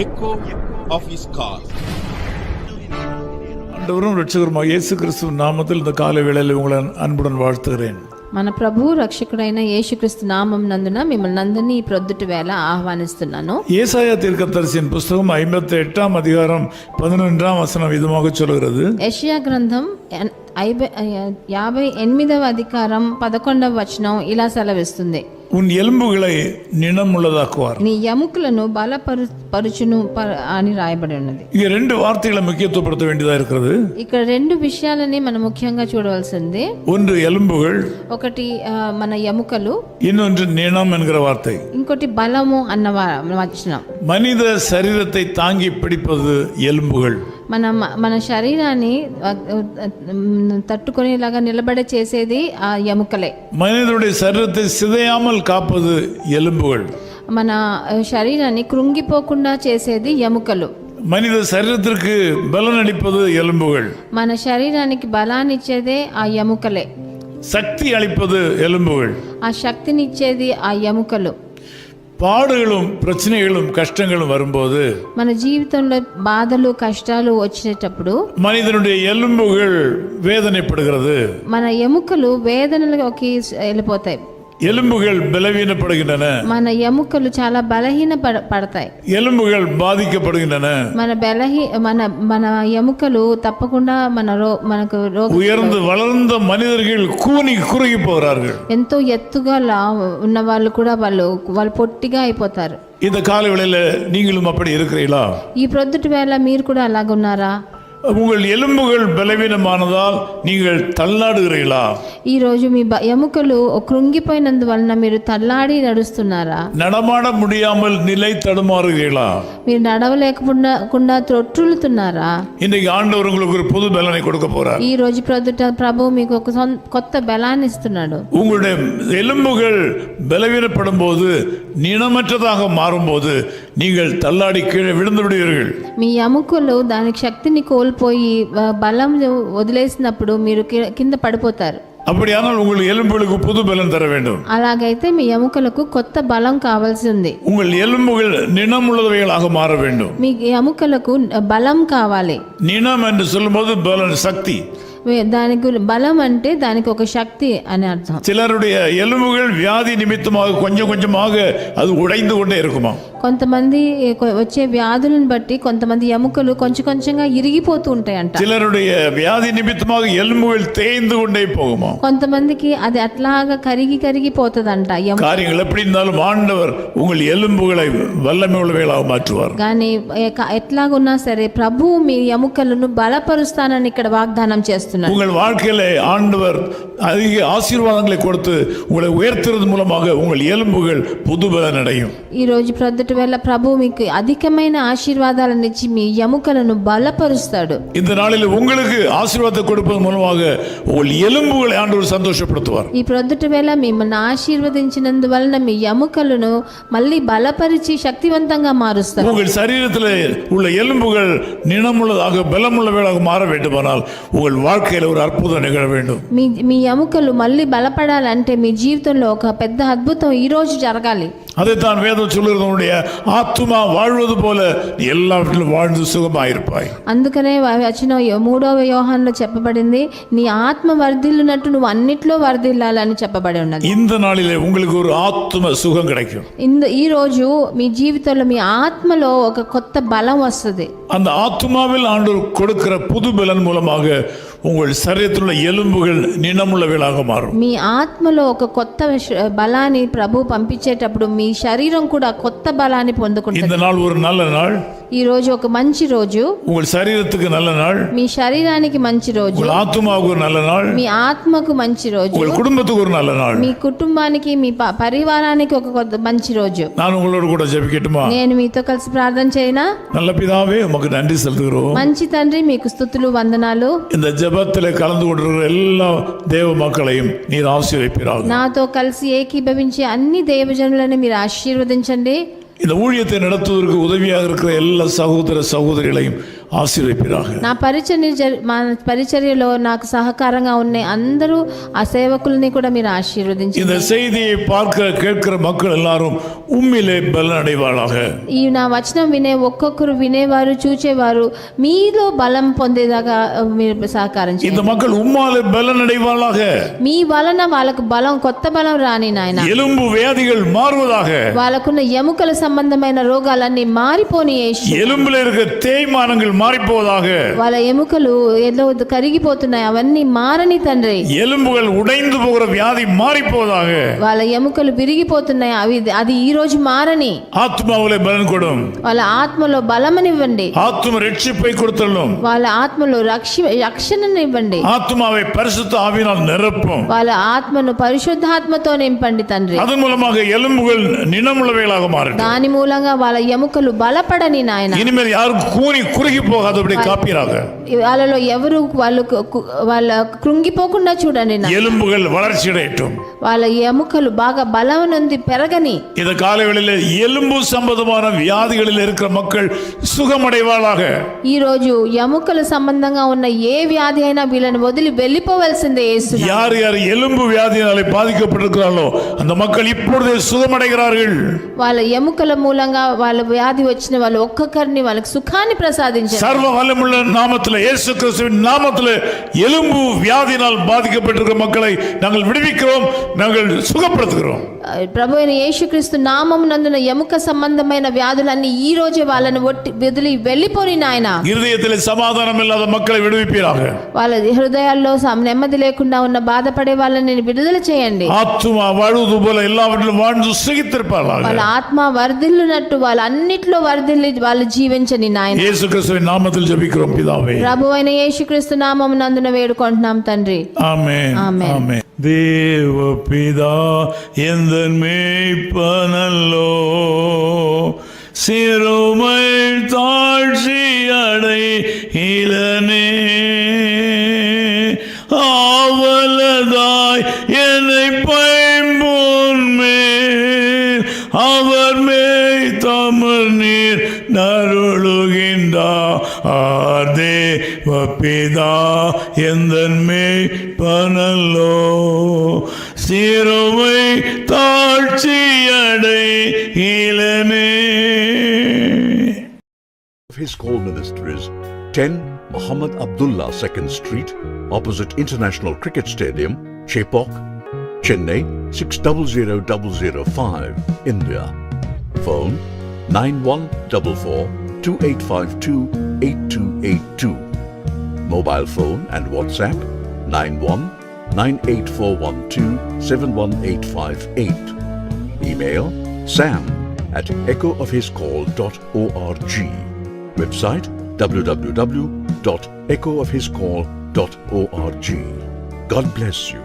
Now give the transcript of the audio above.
echo of his call. ஆண்டவரும் இரட்சகருமாகிய இயேசு கிறிஸ்துவின் நாமத்தில் இந்த காலை வேளையில் உங்களை அன்புடன் வாழ்த்துகிறேன். మన ప్రభు రక్షకుడైన యేసుక్రీస్తు నామం నందున మిమ్మల్ని అందరినీ ఈ ప్రొద్దుటి వేళ ఆహ్వానిస్తున్నాను. ஏசாயா தீர்க்கதரிசியின் புஸ்தகம் 58ஆம் அதிகாரம் 11ஆம் வசனம் இதுமாக சொல்கிறது. యెషయా గ్రంథం 58వ అధికారం 11వ వచనం ఇలా సెలవిస్తుంది. உன் ఎలుంబుகளை நினமுள்ளதாக்குவார். నీ ఎముకలను బలపరుచును అని రాయబడి ఉన్నది. இங்க ரெண்டு வார்த்தைகளை முக்கியத்துவப்படுத்த வேண்டியதா இருக்கிறது. ఇక్కడ రెండు విషయాలని మనం ముఖ్యంగా చూడవలసింది. ஒன்று எலும்புகள், ఒకటి మన ఎముకలు, இன்னொன்று நினம் என்கிற வார்த்தை. ఇంకోటి బలము అన్న వచనం. மனித சரீரத்தை தாங்கி பிடிப்பது எலும்புகள். మన శరీరాన్ని తట్టుకునేలాగా నిలబడే చేసేది ఆ ఎముకలే. மனிதனுடைய சரீரத்தை சிதையாமல் காப்பது எலும்புகள். మన శరీరాన్ని కృంగిపోకుండా చేసేది ఎముకలు. மனித சரீரத்திற்கு பலன் அளிப்பது எலும்புகள். మన శరీరానికి బలాన్ని ఇచ్చేదే ఆ ఎముకలే. சக்தி அளிப்பது எலும்புகள். ఆ శక్తిని ఇచ్చేది ఆ ఎముకలు. பாடுகளும் பிரச்சனைகளும் கஷ்டங்களும் வரும்போது మన జీవితంలో బాధలు కష్టాలు వచ్చేటప్పుడు மனிதனுடைய எலும்புகள் வேதனைப்படுகிறது. మన ఎముకలు వేదనలోకి వెళ్ళిపోతాయి. எலும்புகள் பலவீனப்படுகின்றன. మన ఎముకలు చాలా బలహీన పడతాయి. எலும்புகள் பாதிக்கப்படுகின்றன. మన ఎముకలు తప్పకుండా మనకు உயர்ந்து வளர்ந்த மனிதர்கள் கூனி குறுகி போகிறார்கள். ఎంతో ఎత్తుగా ఉన్న వాళ్ళు కూడా వాళ్ళు పొట్టిగా అయిపోతారు. இந்த காலவேளையில நீங்களும் அப்படி இருக்கிறீர்களா? ఈ ప్రొద్దుటి వేళ మీరు కూడా అలాగున్నారా? உங்கள் எலும்புகள் பலவீனமானதால் நீங்கள் தள்ளாடுகிறீர்களா? ఈ రోజు మీ ఎముకలు కృంగిపోయినందువలన మీరు తల్లాడి నడుస్తున్నారా? நடமாட முடியாமல் நிலை தடுமாறுகிறீர்களா? మీరు నడవలేకుండా త్రొట్టులుతున్నారా? இன்னைக்கு ஆண்டவர் உங்களுக்கு ஒரு புது பலனை கொடுக்க போறார். ఈ రోజు ప్రొద్దుట ప్రభు మీకు ఒక కొత్త బలాన్ని ఇస్తున్నాడు. உங்களுடைய எலும்புகள் பலவீனப்படும் போது, நினமற்றதாக மாறும்போது நீங்கள் தள்ளாடி கீழே விழுந்து விடுவீர்கள். మీ ఎముకలు దానికి శక్తిని కోల్పోయి బలం వదిలేసినప్పుడు మీరు కింద పడిపోతారు. அப்படியானால் உங்கள் எலும்புகளுக்கு புது பலன் தர வேண்டும். అలాగైతే మీ ఎముకలకు కొత్త బలం కావాల్సి ఉంది. உங்கள் எலும்புகள் நினமுள்ளவைகளாக மாற வேண்டும். మీ ఎముకలకు బలం కావాలి. நினம் என்று சொல்லும்போது பலன், சக்தி. దానికి బలం అంటే దానికి ఒక శక్తి అని అర్థం. சிலருடைய எலும்புகள் வியாதி நிமித்தமாக கொஞ்சம் கொஞ்சமாக அது உடைந்து கொண்டே இருக்குமா? కొంతమంది వచ్చే వ్యాధులను బట్టి కొంతమంది ఎముకలు కొంచెం కొంచెంగా ఇరిగిపోతూ ఉంటాయంట. சிலருடைய வியாதி நிமித்தமாக எலும்புகள் தேய்ந்து கொண்டே போகுமா? కొంతమందికి అది అట్లాగా కరిగిపోతుందంట. காரியங்கள் எப்படி இருந்தாலும் ஆண்டவர் உங்கள் எலும்புகளை வல்லமை உள்ளவைகளாக மாற்றுவார். కానీ ఎట్లాగున్నా సరే ప్రభు మీ ఎముకలను బలపరుస్తానని ఇక్కడ వాగ్దానం చేస్తున్నారు. உங்கள் வாழ்க்கையில ஆண்டவர் அதிக ஆசீர்வாதங்களை கொடுத்து உங்களை உயர்த்துறது மூலமாக உங்கள் எலும்புகள் புது பலன் அடையும். ఈ రోజు ప్రొద్దుటి వేళ ప్రభు మీకు అధికమైన ఆశీర్వాదాలను ఇచ్చి మీ ఎముకలను బలపరుస్తాడు. இந்த நாளில் உங்களுக்கு ஆசீர்வாதத்தை கொடுப்பது மூலமாக உங்கள் எலும்புகளை ஆண்டவர் சந்தோஷப்படுத்துவார். ఈ ప్రొద్దుటి వేళ మిమ్మల్ని ఆశీర్వదించినందువలన మీ ఎముకలను మళ్ళీ బలపరిచి శక్తివంతంగా మారుస్తారు. உங்கள் சரீரத்தில் உள்ள எலும்புகள் நினமுள்ளதாக பலமுள்ளவைகளாக மாற வேண்டுமானால் உங்கள் வாழ்க்கையில் ஒரு அற்புதம் நிகழ வேண்டும். మీ ఎముకలు మళ్ళీ బలపడాలంటే మీ జీవితంలో ఒక పెద్ద అద్భుతం ఈ రోజు జరగాలి. அதைத்தான் வேதம் சொல்லுகிறது, உன்னுடைய ஆத்துமா வாழ்வது போல எல்லாவற்றிலும் வாழ்ந்து சுகமாயிருப்பாய். అందుకనే వచ్చిన 3వ యోహానులో చెప్పబడింది, నీ ఆత్మ వర్ధిల్లునట్టు నువ్వు అన్నిట్లో వర్ధిల్లాలని చెప్పబడి ఉన్నది. இந்த நாளிலே உங்களுக்கு ஒரு ஆத்தும சுகம் கிடைக்கும். ఈ రోజు మీ జీవితంలో మీ ఆత్మలో ఒక కొత్త బలం వస్తుంది. அந்த ஆத்துமாவில் ஆண்டவர் கொடுக்கிற புது பலன் மூலமாக உங்கள் சரீரத்தில் உள்ள எலும்புகள் நினமுள்ளவைகளாக மாறும். మీ ఆత్మలో ఒక కొత్త బలాన్ని ప్రభు పంపించేటప్పుడు మీ శరీరం కూడా కొత్త బలాన్ని పొందుకుంటుంది. இந்த நாள் ஒரு நல்ல நாள். ఈ రోజు ఒక మంచి రోజు. உங்கள் சரீரத்துக்கு நல்ல நாள். మీ శరీరానికి మంచి రోజు. உங்கள் ஆத்துமாவுக்கு ஒரு நல்ல நாள். మీ ఆత్మకు మంచి రోజు. உங்கள் குடும்பத்துக்கு ஒரு நல்ல நாள். మీ కుటుంబానికి మీ పరివారానికి ఒక మంచి రోజు. நான் உங்களோடு கூட ஜெபிக்கட்டுமா? నేను మీతో కలిసి ప్రార్థన చేయనా? நல்ல பிதாவே, உமக்கு நன்றி செலுத்துகிறோம். మంచి తండ్రి, మీకు స్తుతులు వందనాలు. இந்த ஜெபத்தில் கலந்து கொண்டிருக்கிற எல்லா தேவ மக்களையும் நீர் ஆசீர்வதிப்பீராக. నాతో కలిసి ఏకీభవించే అన్ని దేవజనులను మీరు ఆశీర్వదించండి. இந்த ஊழியத்தை நடத்துவதற்கு உதவியாக இருக்கிற எல்லா சகோதர சகோதரிகளையும் ஆசீர்வதிப்பீராக. నా పరిచర్యలో నాకు సహకారంగా ఉన్న అందరూ ఆ సేవకుల్ని కూడా మీరు ఆశీర్వదించండి. இந்த செய்தியை கேட்கிற மக்கள் எல்லாரும் உம்மிலே பலன் அடைவாளாக. ఈ నా వచనం వినే ఒక్కొక్కరు వినేవారు చూచేవారు మీలో బలం పొందేదాకా మీరు సహకారం చేయండి. இந்த மக்கள் உம்மாலே பலன் அடைவாளாக. మీ వలన వాళ్ళకు బలం, కొత్త బలం రాని నాయన. எலும்பு வியாதிகள் மாறுவதாக. వాళ్ళకున్న ఎముకల సంబంధమైన రోగాలన్నీ మారిపోని యేసు. எலும்பில் இருக்க தேய்மானங்கள் மாறிப்போவதாக. వాళ్ళ ఎముకలు ఏదో కరిగిపోతున్నాయి, అవన్నీ మారని తండ్రి. எலும்புகள் உடைந்து போகிற வியாதி மாறிப்போவதாக. వాళ్ళ ఎముకలు విరిగిపోతున్నాయి, అది ఈ రోజు మారని. ஆத்மாவிலே பலன் கொடும். వాళ్ళ ఆత్మలో బలమనివ్వండి. ஆத்ம ரட்சிப்பை கொடுத்தள்ளும். వాళ్ళ ఆత్మలో రక్షణనివ్వండి. ஆத்மாவை பரிசுத்த ஆவியினால் நிரப்பும். వాళ్ళ ఆత్మను పరిశుద్ధాత్మతో నింపండి తండ్రి. அதன் மூலமாக எலும்புகள் நினமுள்ளவைகளாக மாறும். దాని మూలంగా వాళ్ళ ఎముకలు బలపడని నాయన. இனிமேல் யாரும் குறுகி போகாதபடி காப்பீராக. వాళ్ళలో ఎవరు వాళ్ళ కృంగిపోకుండా చూడండి. எலும்புகள் வளர்ச்சி அடையட்டும். వాళ్ళ ఎముకలు బాగా బలం నుండి పెరగని. இந்த காலைவேளையிலே எலும்பு சம்பந்தமான வியாதிகளில் இருக்கிற மக்கள் சுகமடைவாளாக. ఈ రోజు ఎముకల సంబంధంగా ఉన్న ఏ వ్యాధి అయినా వీళ్ళని వదిలి వెళ్ళిపోవలసిందే యేసు. யார் எலும்பு வியாதியாலே பாதிக்கப்பட்டிருக்கிறார்களோ அந்த மக்கள் இப்பொழுதே சுகமடைகிறார்கள். వాళ్ళ ఎముకల మూలంగా వాళ్ళ వ్యాధి వచ్చిన వాళ్ళు ఒక్కొక్కరిని వాళ్ళకి సుఖాన్ని ప్రసాదించండి. சர்வ வல்லமுள்ள நாமத்திலே இயேசு கிறிஸ்துவின் நாமத்திலே எலும்பு வியாதியினால் பாதிக்கப்பட்டிருக்கிற மக்களை நாங்கள் விடுவிக்கிறோம், நாங்கள் சுகப்படுத்துகிறோம். ప్రభు అయిన యేసుక్రీస్తు నామమునందున ఎముక సంబంధమైన వ్యాధులన్నీ ఈ రోజే వాళ్ళని వదిలి వెళ్ళిపోయి నాయన. இருதயத்திலே சமாதானம் இல்லாத மக்களை விடுவிப்பீராக. వాళ్ళ హృదయాల్లో నెమ్మది లేకుండా ఉన్న బాధపడే వాళ్ళని విడుదల చేయండి. ஆத்துமா வாழுவது போல எல்லாவற்றிலும் வாழ்ந்து சுகித்திருப்பார்கள். వాళ్ళ ఆత్మ వర్ధిల్లునట్టు వాళ్ళ అన్నిట్లో వర్ధిల్లి వాళ్ళు జీవించని నాయన. இயேசு கிறிஸ்துவின் நாமத்தில் ஜெபிக்கிறோம் பிதாவே. ప్రభు అయిన యేసుక్రీస్తు నామమునందున వేడుకుంటున్నాం తండ్రి. ஆமென். ஆமென். ஆமென். தேவ பிதா எந்தன் மேய்ப்பனல்லோ, சிறுமை தாழ்ச்சி அடையிலனே, ஆவலதாய் என்னை பைம்பொன்மேல் அவர் மேய் தமிழ் நீர் நருளுகின்றார். தேவ பிதா எந்தன் மேய்ப்பனல்லோ, சிறுமை தாழ்ச்சி அடையிலனே. His Call Ministries, 10 Muhammad Abdullah 2nd Street, opposite International Cricket Stadium, Chepauk, Chennai 600005, India. Phone 914428528282. Mobile phone and WhatsApp 919841271858. Email sam@echoofhiscall.org. Website www.echoofhiscall.org. God bless you.